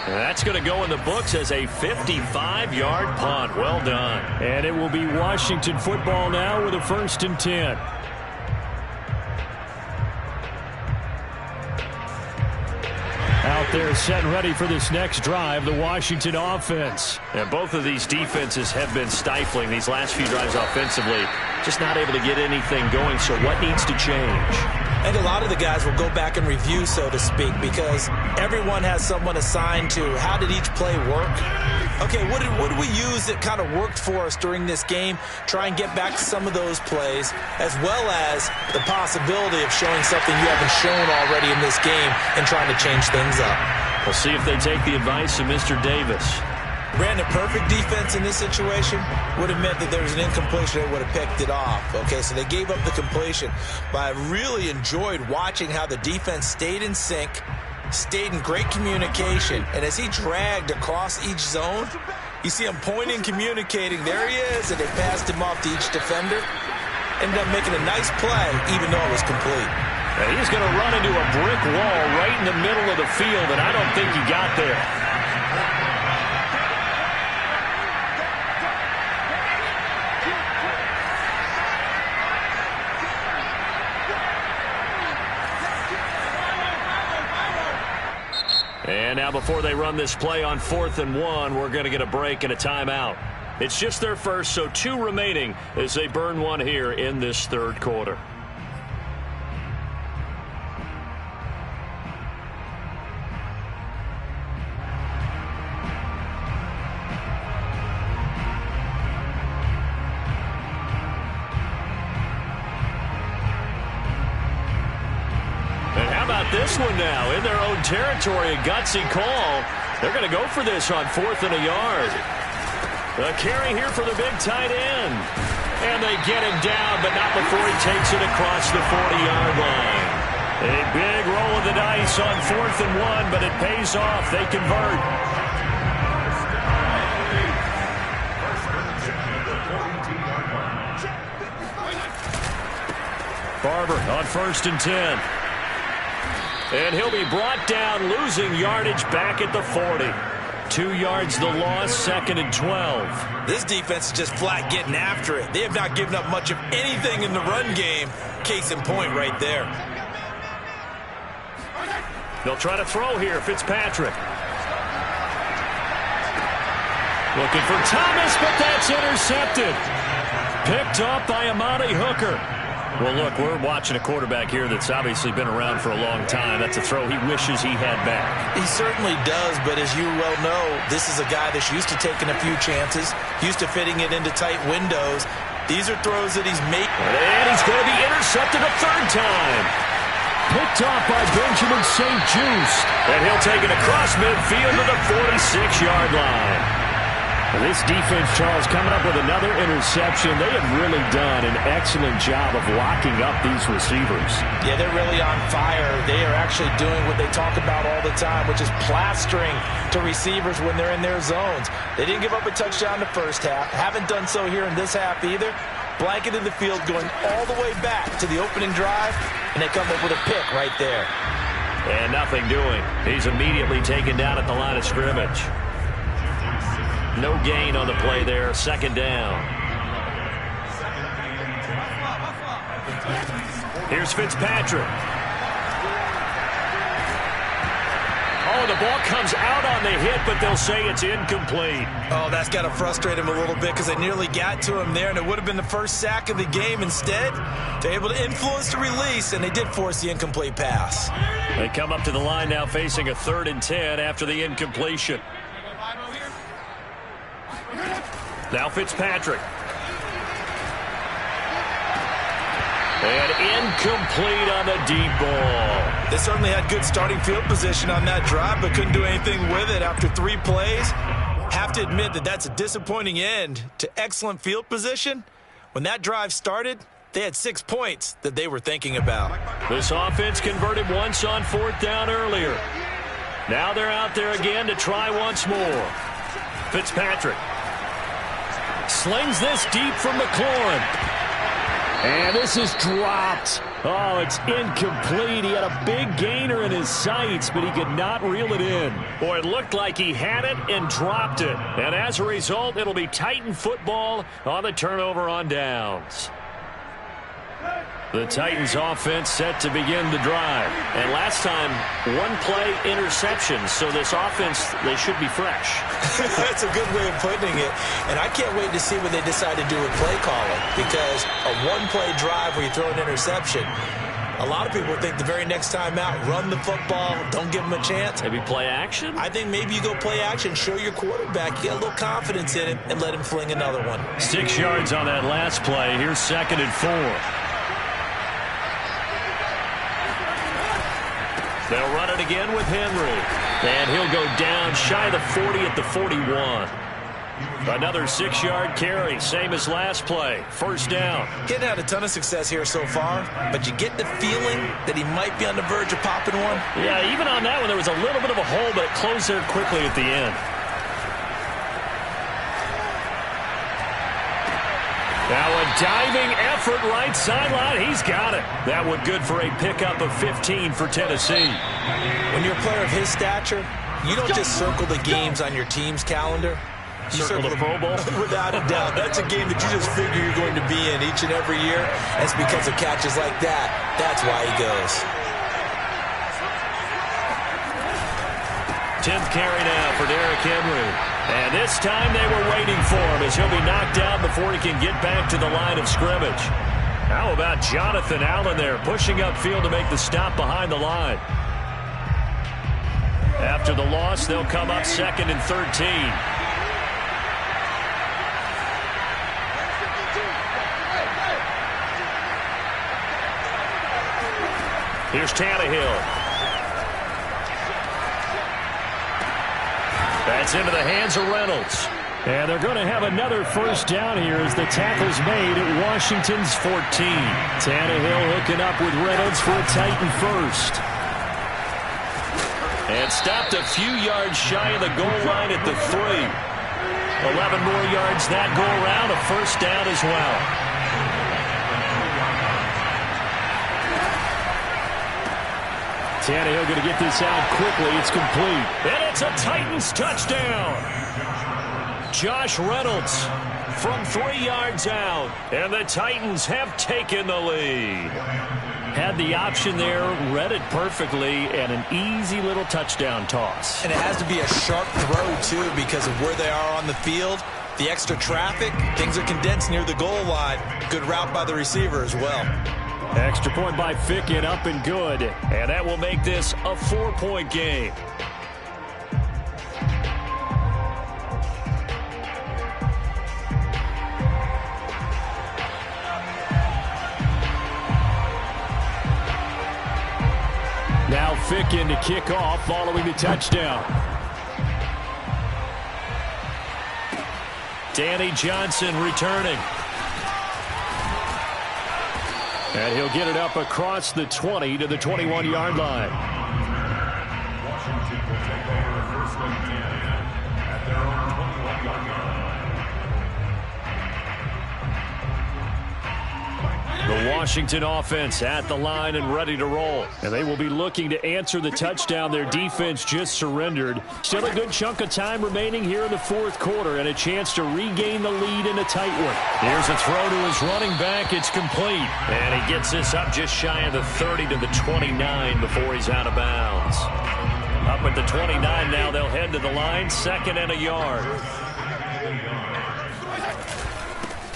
That's going to go in the books as a 55-yard punt. Well done. And it will be Washington football now with a 1st and 10. Out there set and ready for this next drive, the Washington offense. And both of these defenses have been stifling these last few drives offensively. Just not able to get anything going, so what needs to change? I think a lot of the guys will go back and review, so to speak, because everyone has someone assigned to how did each play work. Okay, what did we use that kind of worked for us during this game? Try and get back to some of those plays, as well as the possibility of showing something you haven't shown already in this game and trying to change things up. We'll see if they take the advice of Mr. Davis. Ran a perfect defense in this situation would have meant that there was an incompletion. They would have picked it off. Okay, so they gave up the completion. But I really enjoyed watching how the defense stayed in sync, stayed in great communication. And as he dragged across each zone, you see him pointing, communicating. There he is, and they passed him off to each defender. Ended up making a nice play, even though it was complete. And he's going to run into a brick wall right in the middle of the field, and I don't think he got there. And now before they run this play on 4th and 1, we're going to get a break and a timeout. It's just their first, so 2 remaining as they burn one here in this 3rd quarter. This one now in their own territory, a gutsy call. They're going to go for this on 4th and a yard. The carry here for the big tight end. And they get him down, but not before he takes it across the 40-yard line. A big roll of the dice on 4th and 1, but it pays off. They convert. Barber on 1st and 10. And he'll be brought down, losing yardage back at the 40. 2 yards the loss, 2nd and 12. This defense is just flat getting after it. They have not given up much of anything in the run game. Case in point right there. They'll try to throw here, Fitzpatrick. Looking for Thomas, but that's intercepted. Picked up by Amani Hooker. Well, look, we're watching a quarterback here that's obviously been around for a long time. That's a throw he wishes he had back. He certainly does, but as you well know, this is a guy that's used to taking a few chances, used to fitting it into tight windows. These are throws that he's making. And he's going to be intercepted a 3rd time. Picked off by Benjamin St. Juste. And he'll take it across midfield to the 46-yard line. This defense, Charles, coming up with another interception. They have really done an excellent job of locking up these receivers. Yeah, they're really on fire. They are actually doing what they talk about all the time, which is plastering to receivers when they're in their zones. They didn't give up a touchdown the first half. Haven't done so here in this half either. Blanketed the field, going all the way back to the opening drive, and they come up with a pick right there. And nothing doing. He's immediately taken down at the line of scrimmage. No gain on the play there. 2nd down. Here's Fitzpatrick. Oh, the ball comes out on the hit, but they'll say it's incomplete. Oh, that's got to frustrate him a little bit because they nearly got to him there, and it would have been the first sack of the game. Instead, they're able to influence the release, and they did force the incomplete pass. They come up to the line now facing a 3rd and 10 after the incompletion. Now Fitzpatrick. And incomplete on the deep ball. They certainly had good starting field position on that drive, but couldn't do anything with it after 3 plays. Have to admit that that's a disappointing end to excellent field position. When that drive started, they had 6 points that they were thinking about. This offense converted once on 4th down earlier. Now they're out there again to try once more. Fitzpatrick slings this deep from McLaurin. And this is dropped. Oh, it's incomplete. He had a big gainer in his sights, but he could not reel it in. Boy, it looked like he had it and dropped it. And as a result, it'll be Titan football on the turnover on downs. The Titans offense set to begin the drive. And last time, one play interception. So this offense, they should be fresh. That's a good way of putting it. And I can't wait to see what they decide to do with play calling. Because a one-play drive where you throw an interception, a lot of people think the very next time out, run the football, don't give them a chance. Maybe play action? I think maybe you go play action, show your quarterback, get a little confidence in him, and let him fling another one. 6 yards on that last play. Here's 2nd and 4. They'll run it again with Henry. And he'll go down shy of the 40 at the 41. Another 6-yard carry, same as last play. 1st down. Getting had a ton of success here so far, but you get the feeling that he might be on the verge of popping one. Yeah, even on that one, there was a little bit of a hole, but it closed there quickly at the end. Now a diving effort right sideline. He's got it. That one good for a pickup of 15 for Tennessee. When you're a player of his stature, you don't just circle the games on your team's calendar. You circle the Pro Bowl? Without a doubt. That's a game that you just figure you're going to be in each and every year. That's because of catches like that. That's why he goes. 10th carry now for Derrick Henry. And this time they were waiting for him as he'll be knocked down before he can get back to the line of scrimmage. How about Jonathan Allen there pushing upfield to make the stop behind the line? After the loss, they'll come up 2nd and 13. Here's Tannehill. That's into the hands of Reynolds. And they're going to have another 1st down here as the tackle's made at Washington's 14. Tannehill hooking up with Reynolds for a Titan 1st. And stopped a few yards shy of the goal line at the 3. 11 more yards that go around, a 1st down as well. Tannehill going to get this out quickly. It's complete. And it's a Titans touchdown. Josh Reynolds from 3 yards out. And the Titans have taken the lead. Had the option there, read it perfectly, and an easy little touchdown toss. And it has to be a sharp throw, too, because of where they are on the field. The extra traffic, things are condensed near the goal line. Good route by the receiver as well. Extra point by Fickett, up and good. And that will make this a 4-point game. Now Fickett to kick off following the touchdown. Danny Johnson returning. And he'll get it up across the 20 to the 21-yard line. Washington will take over 1st and 10 at their own 21-yard line. The Washington offense at the line and ready to roll. And they will be looking to answer the touchdown their defense just surrendered. Still a good chunk of time remaining here in the 4th quarter and a chance to regain the lead in a tight one. Here's a throw to his running back. It's complete. And he gets this up just shy of the 30 to the 29 before he's out of bounds. Up at the 29 now, they'll head to the line. 2nd and a yard.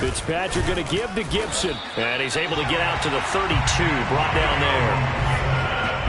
Fitzpatrick going to give to Gibson. And he's able to get out to the 32, brought down there.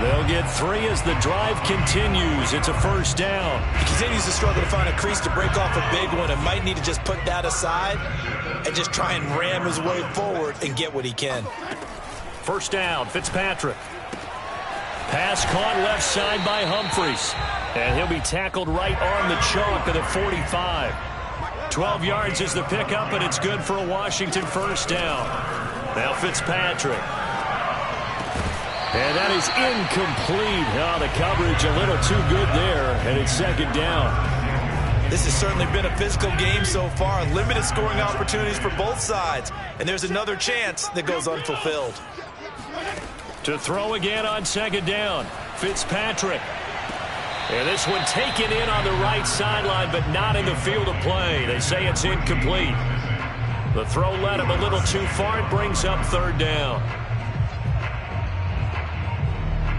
They'll get 3 as the drive continues. It's a 1st down. He continues to struggle to find a crease to break off a big one and might need to just put that aside and just try and ram his way forward and get what he can. 1st down, Fitzpatrick. Pass caught left side by Humphries. And he'll be tackled right on the chalk of the 45. 12 yards is the pickup, and it's good for a Washington 1st down. Now Fitzpatrick. And that is incomplete. Oh, the coverage a little too good there, and it's 2nd down. This has certainly been a physical game so far. Limited scoring opportunities for both sides. And there's another chance that goes unfulfilled. To throw again on second down, Fitzpatrick. And this one taken in on the right sideline, but not in the field of play. They say it's incomplete. The throw led him a little too far. It brings up third down.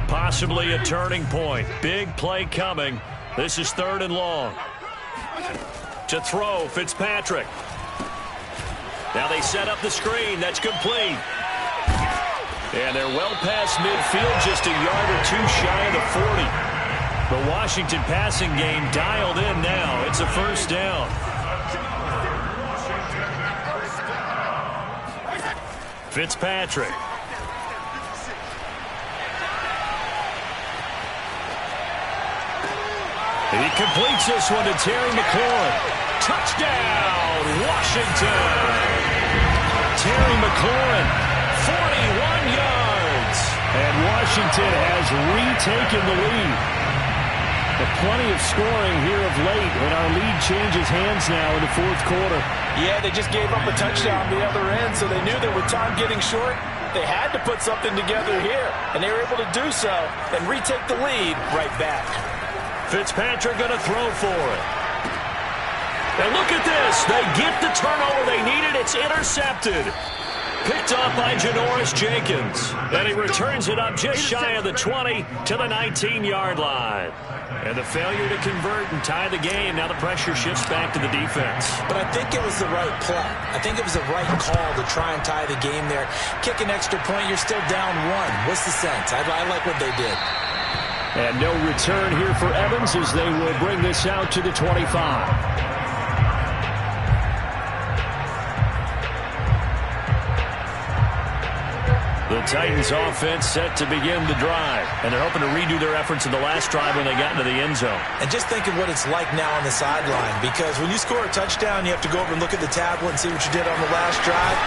Possibly a turning point. Big play coming. This is third and long. To throw, Fitzpatrick. Now they set up the screen. That's complete. And they're well past midfield, just a yard or two shy of the 40. The Washington passing game dialed in now. It's a first down. Fitzpatrick. He completes this one to Terry McLaurin. Touchdown, Washington. Terry McLaurin, 41 yards. And Washington has retaken the lead. But plenty of scoring here of late, and our lead changes hands now in the fourth quarter. Yeah, they just gave up a touchdown on the other end, so they knew that with time getting short, they had to put something together here. And they were able to do so and retake the lead right back. Fitzpatrick going to throw for it. And look at this. They get the turnover they needed. It's intercepted. Picked up by Janoris Jenkins. And he returns it up just shy of the 20 to the 19-yard line. And the failure to convert and tie the game. Now the pressure shifts back to the defense. But I think it was the right play. I think it was the right call to try and tie the game there. Kick an extra point, you're still down one. What's the sense? I like what they did. And no return here for Evans as they will bring this out to the 25. The Titans offense set to begin the drive. And they're hoping to redo their efforts in the last drive when they got into the end zone. And just think of what it's like now on the sideline. Because when you score a touchdown, you have to go over and look at the tablet and see what you did on the last drive.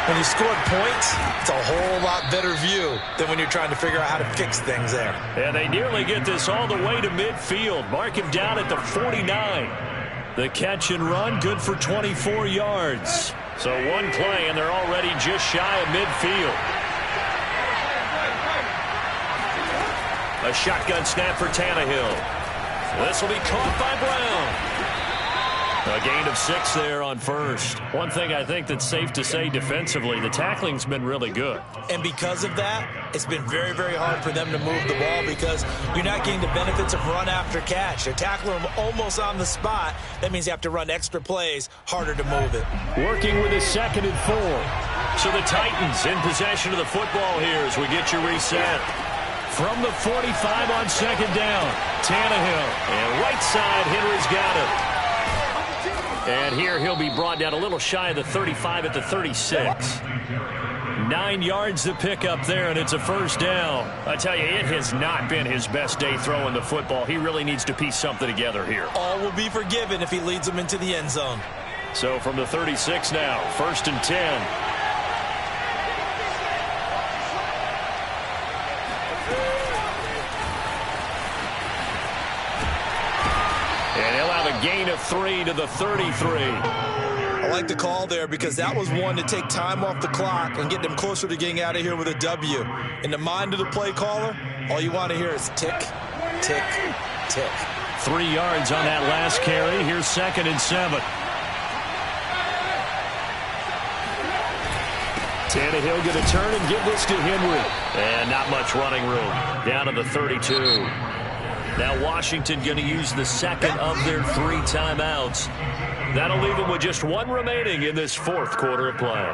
When you scored points, it's a whole lot better view than when you're trying to figure out how to fix things there. And they nearly get this all the way to midfield. Mark him down at the 49. The catch and run, good for 24 yards. So one play, and they're already just shy of midfield. A shotgun snap for Tannehill. This will be caught by Brown. A gain of 6 there on first. One thing I think that's safe to say defensively, the tackling's been really good. And because of that, it's been very, very hard for them to move the ball because you're not getting the benefits of run after catch. They're tackling them almost on the spot. That means you have to run extra plays, harder to move it. Working with a 2nd and 4. So the Titans in possession of the football here as we get you reset. From the 45 on 2nd down, Tannehill. And right side, Henry's got it. And here he'll be brought down a little shy of the 35 at the 36. 9 yards to pick up there, and it's a first down. I tell you, it has not been his best day throwing the football. He really needs to piece something together here. All will be forgiven if he leads them into the end zone. So from the 36 now, 1st and 10. Gain of 3 to the 33. I like the call there because that was one to take time off the clock and get them closer to getting out of here with a W. In the mind of the play caller, all you want to hear is tick, tick, tick. 3 yards on that last carry. Here's 2nd and 7. Tannehill going to turn and give this to Henry. And not much running room. Down to the 32. Now Washington going to use the 2nd of their 3 timeouts. That'll leave them with just 1 remaining in this 4th quarter of play.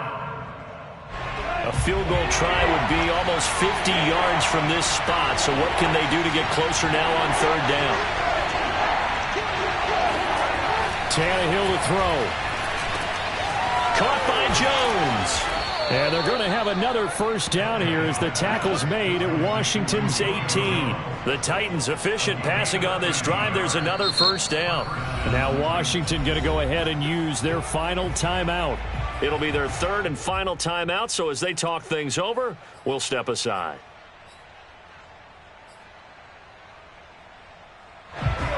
A field goal try would be almost 50 yards from this spot. So what can they do to get closer now on 3rd down? Tannehill to throw. Caught by Jones. And they're going to have another first down here as the tackle's made at Washington's 18. The Titans efficient passing on this drive. There's another first down. And now Washington going to go ahead and use their final timeout. It'll be their 3rd and final timeout, so as they talk things over, we'll step aside.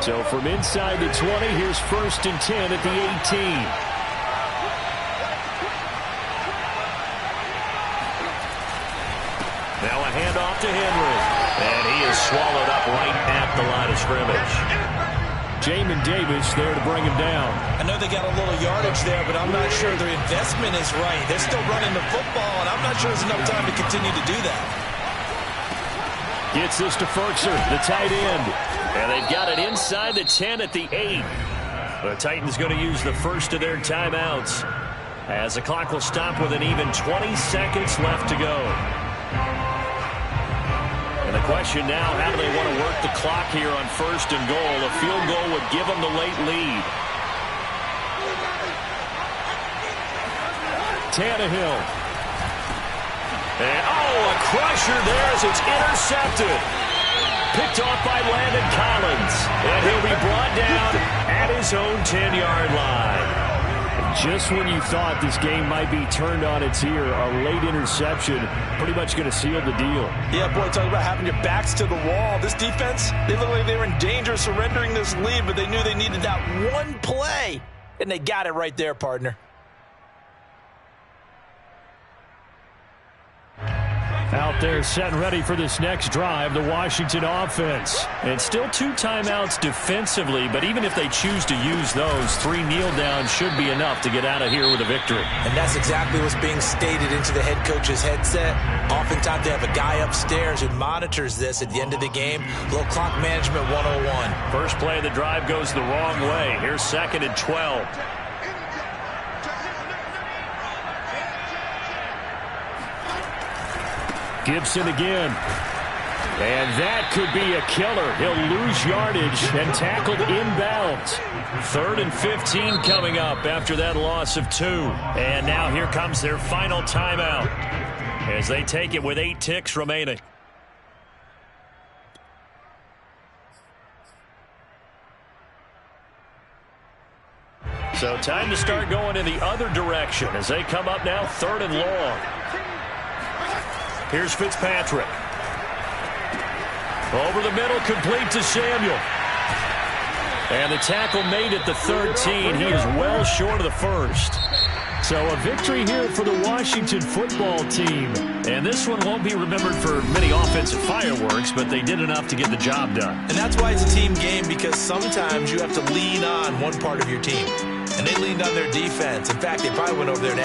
So from inside the 20, here's 1st and 10 at the 18. Now a handoff to Henry. And he is swallowed up right at the line of scrimmage. Jamin Davis there to bring him down. I know they got a little yardage there, but I'm not sure their investment is right. They're still running the football, and I'm not sure there's enough time to continue to do that. Gets this to Ferkser, the tight end. And they've got it inside the 10 at the 8. The Titans going to use the first of their timeouts as the clock will stop with an even 20 seconds left to go. And the question now, how do they want to work the clock here on 1st and goal? A field goal would give them the late lead. Tannehill. And, a crusher there as it's intercepted. Picked off by Landon Collins. And he'll be brought down at his own 10-yard line. Just when you thought this game might be turned on its ear, a late interception pretty much going to seal the deal. Yeah, boy, talk about having your backs to the wall. This defense, they look like they were in danger of surrendering this lead, but they knew they needed that one play, and they got it right there, partner. Out there set and ready for this next drive, the Washington offense. And still 2 timeouts defensively, but even if they choose to use those, 3 kneel downs should be enough to get out of here with a victory. And that's exactly what's being stated into the head coach's headset. Oftentimes they have a guy upstairs who monitors this at the end of the game. Little clock management 101. First play of the drive goes the wrong way. Here's 2nd and 12. Gibson again. And that could be a killer. He'll lose yardage and tackled inbounds. 3rd and 15 coming up after that loss of 2. And now here comes their final timeout as they take it with 8 ticks remaining. So time to start going in the other direction as they come up now 3rd and long. Here's Fitzpatrick. Over the middle, complete to Samuel. And the tackle made at the 13. He is well short of the first. So a victory here for the Washington football team. And this one won't be remembered for many offensive fireworks, but they did enough to get the job done. And that's why it's a team game, because sometimes you have to lean on one part of your team. And they leaned on their defense. In fact, they probably went over there and asked